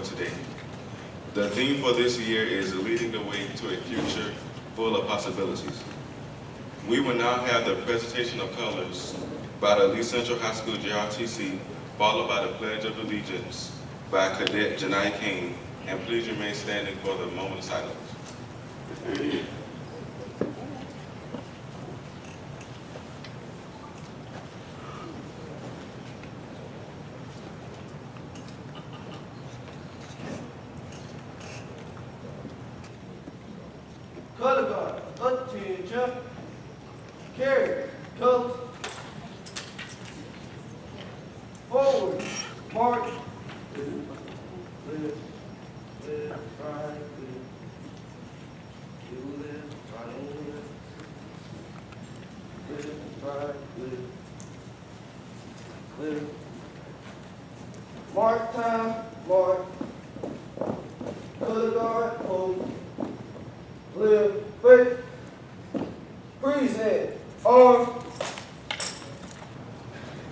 for today. The theme for this year is leading the way to a future full of possibilities. We will now have the presentation of colors by the Lee Central High School JRTC, followed by the Pledge of Allegiance by Cadet Janai King, and please remain standing for the moment of silence. Color guard, attention. Carry, colors. Forward, march. Left, left, right, left. Left, right, left. Left, right, left. Left. Mark time, mark. Color guard, hold. Left, face. Present, arm.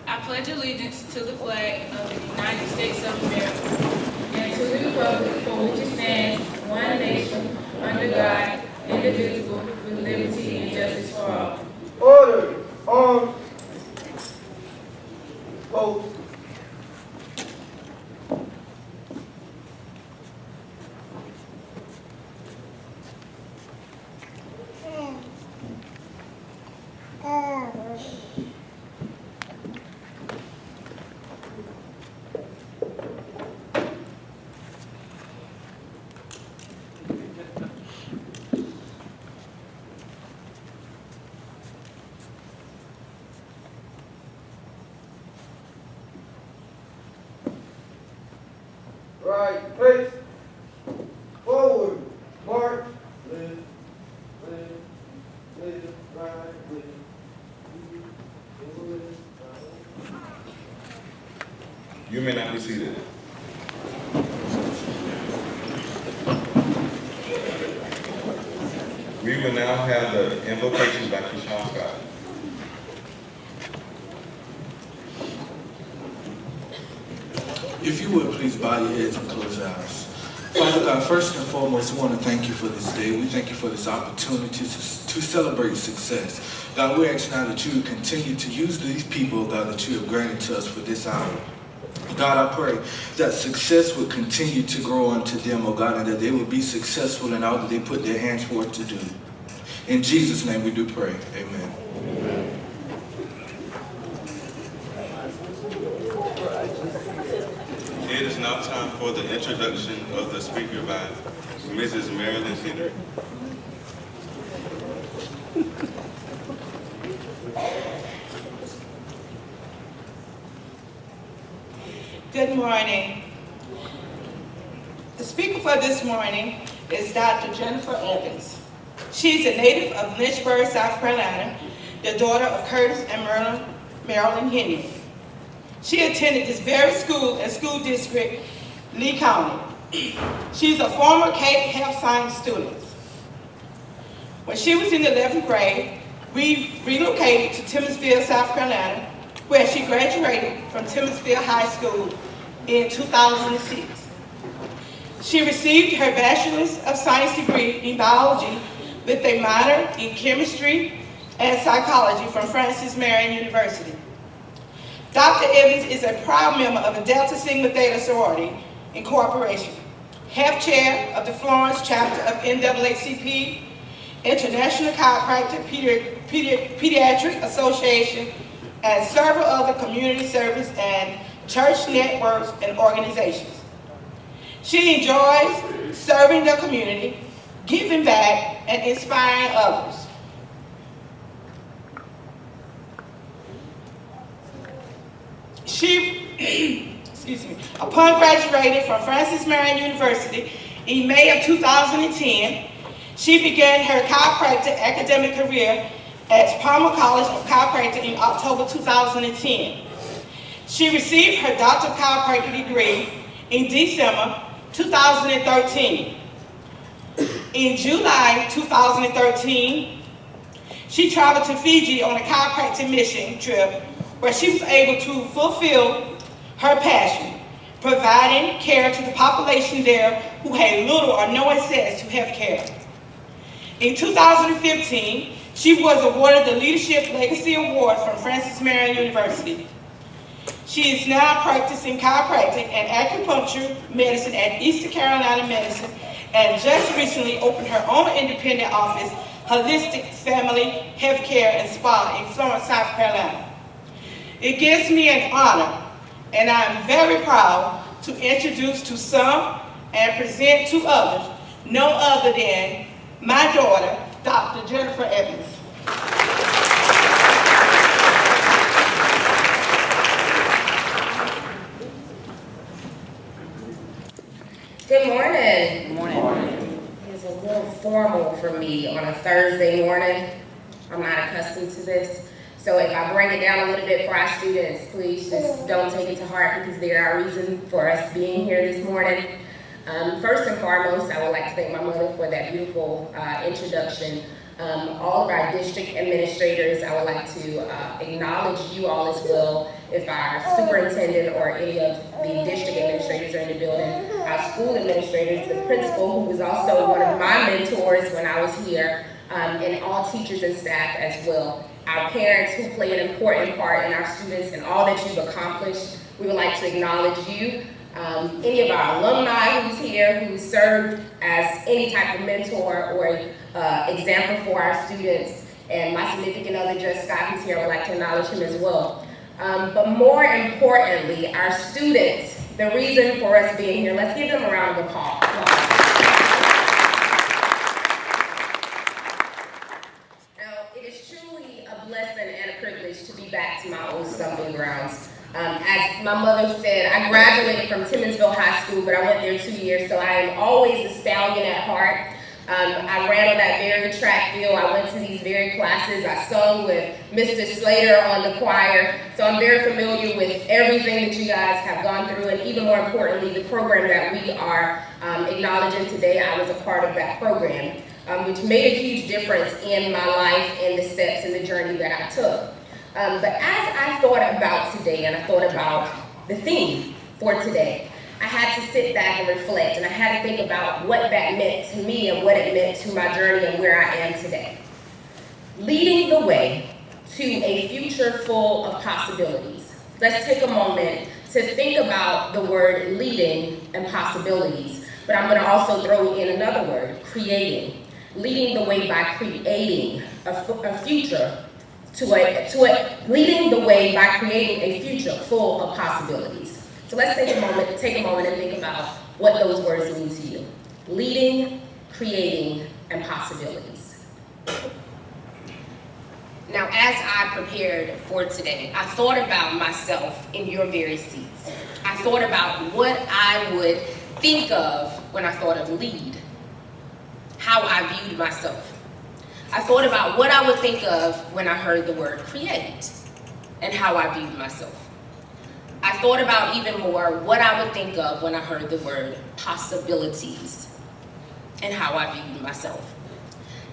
I pledge allegiance to the flag of the United States of America and to the republic for which it stands, one nation, under God, indivisible, with liberty and justice for all. Order, arm. Post. Right, face. Forward, march. Left, left, left, right, left. Left, right. You may not be seated. We will now have the invocations by Keyshawn Scott. If you would, please bow your heads and close your eyes. Father God, first and foremost, we want to thank you for this day. We thank you for this opportunity to celebrate success. God, we ask now that you would continue to use these people, God, that you have granted to us for this hour. God, I pray that success would continue to grow unto them, oh God, and that they would be successful in all that they put their hands forth to do. In Jesus' name we do pray. Amen. It is now time for the introduction of the speaker by Mrs. Marilyn Henry. Good morning. The speaker for this morning is Dr. Jennifer Evans. She's a native of Lynchburg, South Carolina, the daughter of Curtis and Marilyn Henry. She attended this very school and school district, Lee County. She's a former Cape Health Science student. When she was in the 11th grade, we relocated to Timminsville, South Carolina, where she graduated from Timminsville High School in 2006. She received her Bachelor's of Science degree in biology with a minor in chemistry and psychology from Francis Marion University. Dr. Evans is a proud member of the Delta Sigma Theta Sorority Incorporation, head chair of the Florence chapter of NAACP, International Chiropractic Pediatric Association, and several other community service and church networks and organizations. She enjoys serving the community, giving back, and inspiring others. She, upon graduating from Francis Marion University in May of 2010, she began her chiropractic academic career at Palmer College of Chiropractic in October 2010. She received her Doctor of Chiropractic degree in December 2013. In July 2013, she traveled to Fiji on a chiropractic mission trip where she was able to fulfill her passion, providing care to the population there who had little or no access to health care. In 2015, she was awarded the Leadership Legacy Award from Francis Marion University. She is now practicing chiropractic and acupuncture medicine at Eastern Carolina Medicine and just recently opened her own independent office, Holistic Family Health Care and Spa in Florence, South Carolina. It gives me an honor, and I am very proud to introduce to some and present to others no other than my daughter, Dr. Jennifer Evans. Good morning. Good morning. It's a little formal for me on a Thursday morning. I'm not accustomed to this. So if I bring it down a little bit for our students, please just don't take it to heart because there are reasons for us being here this morning. First and foremost, I would like to thank my mother for that beautiful introduction. All of our district administrators, I would like to acknowledge you all as well. If our superintendent or any of the district administrators are in the building, our school administrators, the principal, who was also one of my mentors when I was here, and all teachers and staff as well. Our parents who play an important part in our students and all that you've accomplished, we would like to acknowledge you. Any of our alumni who's here, who served as any type of mentor or example for our students, and my significant other, Judge Scott, who's here, I would like to acknowledge him as well. But more importantly, our students, the reason for us being here, let's give them a round of applause. Now, it is truly a blessing and a privilege to be back to my old stomping grounds. As my mother said, I graduated from Timmonsville High School, but I went there 2 years, so I am always a stallion at heart. I ran on that very track field. I went to these very classes. I sung with Mr. Slater on the choir. So I'm very familiar with everything that you guys have gone through, and even more importantly, the program that we are acknowledging today. I was a part of that program, which made a huge difference in my life and the steps and the journey that I took. But as I thought about today, and I thought about the theme for today, I had to sit back and reflect, and I had to think about what that meant to me and what it meant to my journey and where I am today. Leading the way to a future full of possibilities. Let's take a moment to think about the word leading and possibilities, but I'm going to also throw in another word, creating. Leading the way by creating a future leading the way by creating a future full of possibilities. So let's take a moment and think about what those words mean to you. Leading, creating, and possibilities. Now, as I prepared for today, I thought about myself in your very seats. I thought about what I would think of when I thought of lead, how I viewed myself. I thought about what I would think of when I heard the word create and how I viewed myself. I thought about even more what I would think of when I heard the word possibilities and how I viewed myself.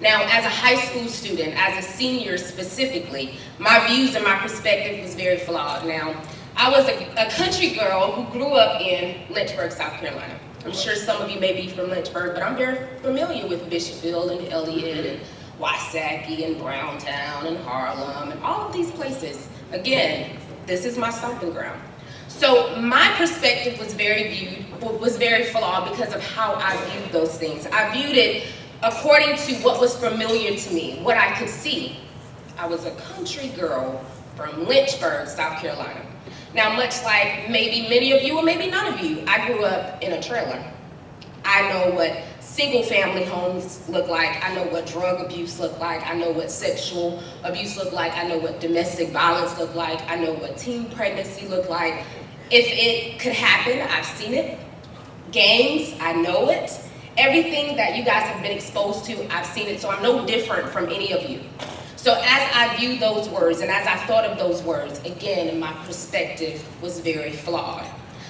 Now, as a high school student, as a senior specifically, my views and my perspective was very flawed. Now, I was a country girl who grew up in Lynchburg, South Carolina. I'm sure some of you may be from Lynchburg, but I'm very familiar with Bishopville and Elliott and Wysocki and Browntown and Harlem and all of these places. Again, this is my stomping ground. So my perspective was very flawed because of how I viewed those things. I viewed it according to what was familiar to me, what I could see. I was a country girl from Lynchburg, South Carolina. Now, much like maybe many of you or maybe none of you, I grew up in a trailer. I know what single family homes look like. I know what drug abuse look like. I know what sexual abuse look like. I know what domestic violence look like. I know what teen pregnancy look like. If it could happen, I've seen it. Gangs, I know it. Everything that you guys have been exposed to, I've seen it. So I'm no different from any of you. So as I viewed those words and as I thought of those words, again, my perspective was very flawed.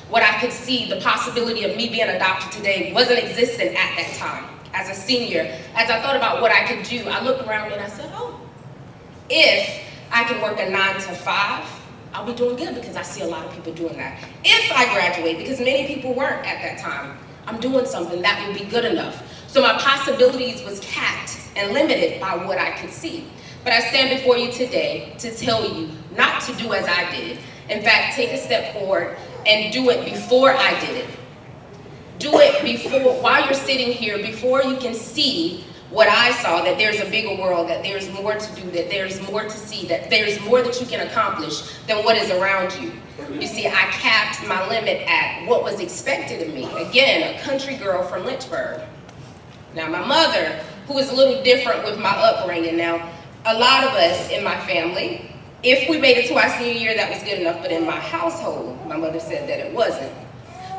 What I could see, the possibility of me being a doctor today wasn't existent at that time. As a senior, as I thought about what I could do, I looked around and I said, oh, if I can work a 9 to 5, I'll be doing good because I see a lot of people doing that. If I graduate, because many people weren't at that time, I'm doing something that would be good enough. So my possibilities was capped and limited by what I could see. But I stand before you today to tell you not to do as I did. In fact, take a step forward and do it before I did it. Do it before, while you're sitting here, before you can see what I saw, that there's a bigger world, that there's more to do, that there's more to see, that there's more that you can accomplish than what is around you. You see, I capped my limit at what was expected of me. Again, a country girl from Lynchburg. Now, my mother, who is a little different with my upbringing now, a lot of us in my family, if we made it to our senior year, that was good enough, but in my household, my mother said that it wasn't.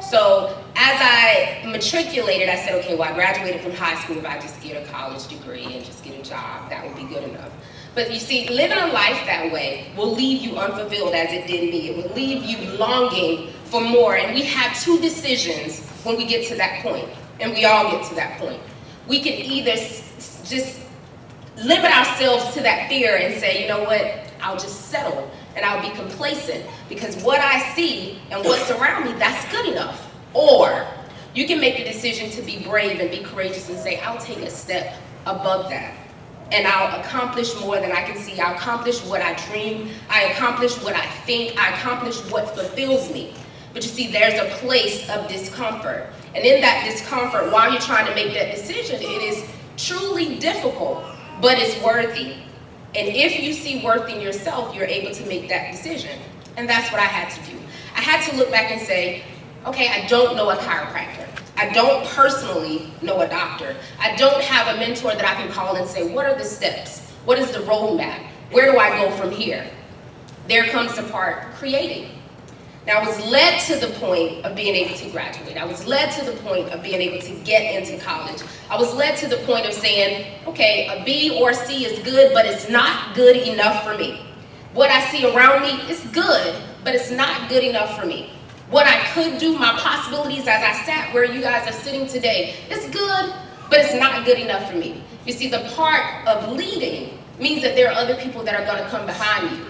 So as I matriculated, I said, okay, well, I graduated from high school. If I just get a college degree and just get a job, that would be good enough. But you see, living a life that way will leave you unfulfilled as it did me. It will leave you longing for more. And we have two decisions when we get to that point, and we all get to that point. We can either just limit ourselves to that fear and say, you know what, I'll just settle and I'll be complacent because what I see and what's around me, that's good enough. Or you can make the decision to be brave and be courageous and say, I'll take a step above that and I'll accomplish more than I can see. I'll accomplish what I dream. I accomplish what I think. I accomplish what fulfills me. But you see, there's a place of discomfort. And in that discomfort, while you're trying to make that decision, it is truly difficult, but it's worthy. And if you see worth in yourself, you're able to make that decision. And that's what I had to do. I had to look back and say, okay, I don't know a chiropractor. I don't personally know a doctor. I don't have a mentor that I can call and say, what are the steps? What is the roadmap? Where do I go from here? There comes the part creating. Now, I was led to the point of being able to graduate. I was led to the point of being able to get into college. I was led to the point of saying, okay, a B or C is good, but it's not good enough for me. What I see around me is good, but it's not good enough for me. What I could do, my possibilities as I sat where you guys are sitting today, it's good, but it's not good enough for me. You see, the part of leading means that there are other people that are going to come behind you.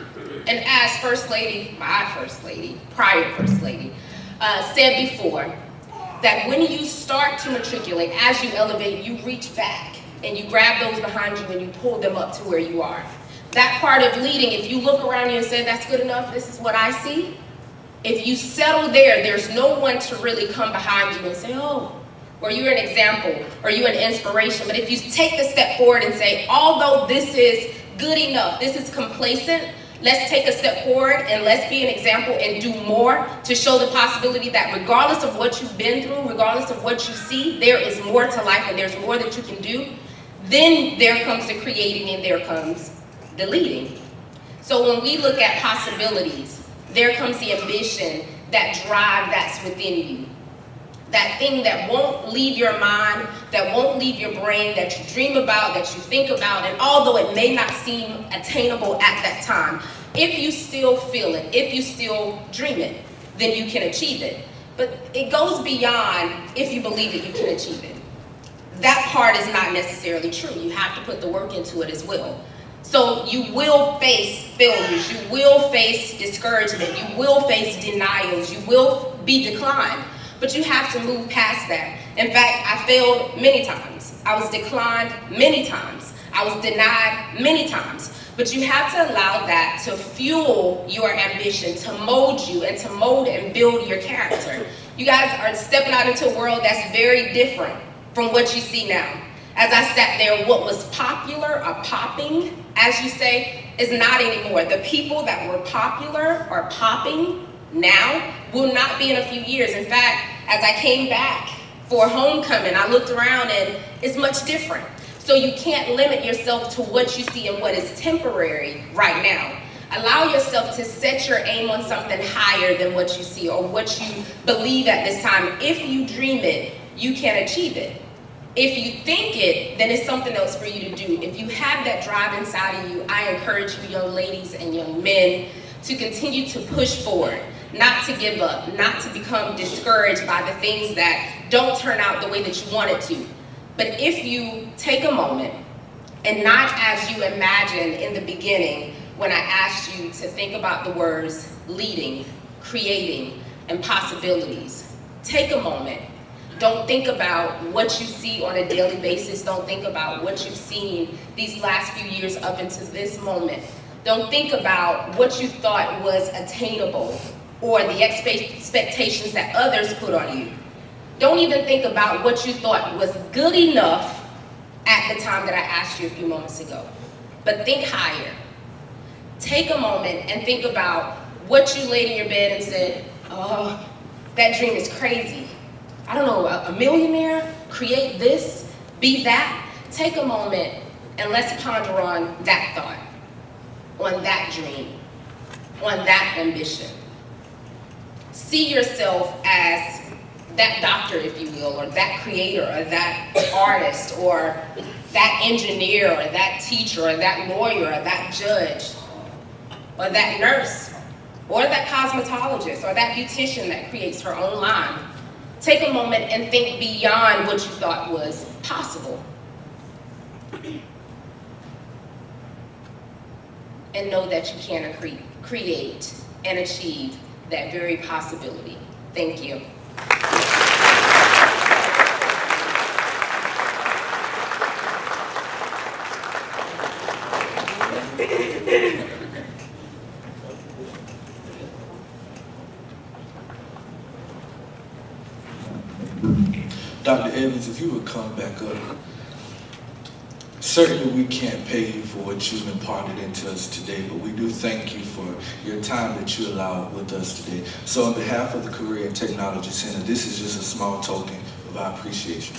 And as First Lady, my First Lady, prior First Lady, said before, that when you start to matriculate, as you elevate, you reach back and you grab those behind you and you pull them up to where you are. That part of leading, if you look around you and say, that's good enough, this is what I see, if you settle there, there's no one to really come behind you and say, oh, or you're an example, or you're an inspiration. But if you take the step forward and say, although this is good enough, this is complacent, let's take a step forward and let's be an example and do more to show the possibility that regardless of what you've been through, regardless of what you see, there is more to life and there's more that you can do. Then there comes the creating and there comes the leading. So when we look at possibilities, there comes the ambition, that drive that's within you. That thing that won't leave your mind, that won't leave your brain, that you dream about, that you think about, and although it may not seem attainable at that time, if you still feel it, if you still dream it, then you can achieve it. But it goes beyond if you believe that you can achieve it. That part is not necessarily true. You have to put the work into it as well. So you will face failures, you will face discouragement, you will face denials, you will be declined. But you have to move past that. In fact, I failed many times. I was declined many times. I was denied many times. But you have to allow that to fuel your ambition, to mold you, and to mold and build your character. You guys are stepping out into a world that's very different from what you see now. As I sat there, what was popular or popping, as you say, is not anymore. The people that were popular or popping now will not be in a few years. In fact, as I came back for homecoming, I looked around and it's much different. So you can't limit yourself to what you see and what is temporary right now. Allow yourself to set your aim on something higher than what you see or what you believe at this time. If you dream it, you can achieve it. If you think it, then it's something else for you to do. If you have that drive inside of you, I encourage you, young ladies and young men, to continue to push forward, not to give up, not to become discouraged by the things that don't turn out the way that you want it to. But if you take a moment and not as you imagined in the beginning, when I asked you to think about the words leading, creating, and possibilities. Take a moment. Don't think about what you see on a daily basis. Don't think about what you've seen these last few years up into this moment. Don't think about what you thought was attainable or the expectations that others put on you. Don't even think about what you thought was good enough at the time that I asked you a few moments ago. But think higher. Take a moment and think about what you laid in your bed and said, oh, that dream is crazy. I don't know, a millionaire, create this, be that. Take a moment and let's ponder on that thought, on that dream, on that ambition. See yourself as that doctor, if you will, or that creator, or that artist, or that engineer, or that teacher, or that lawyer, or that judge, or that nurse, or that cosmetologist, or that beautician that creates her own line. Take a moment and think beyond what you thought was possible. And know that you can create and achieve that very possibility. Thank you. Dr. Evans, if you would come back up. Certainly we can't pay you for what you've imparted into us today, but we do thank you for your time that you allowed with us today. So on behalf of the Career and Technology Center, this is just a small token of our appreciation.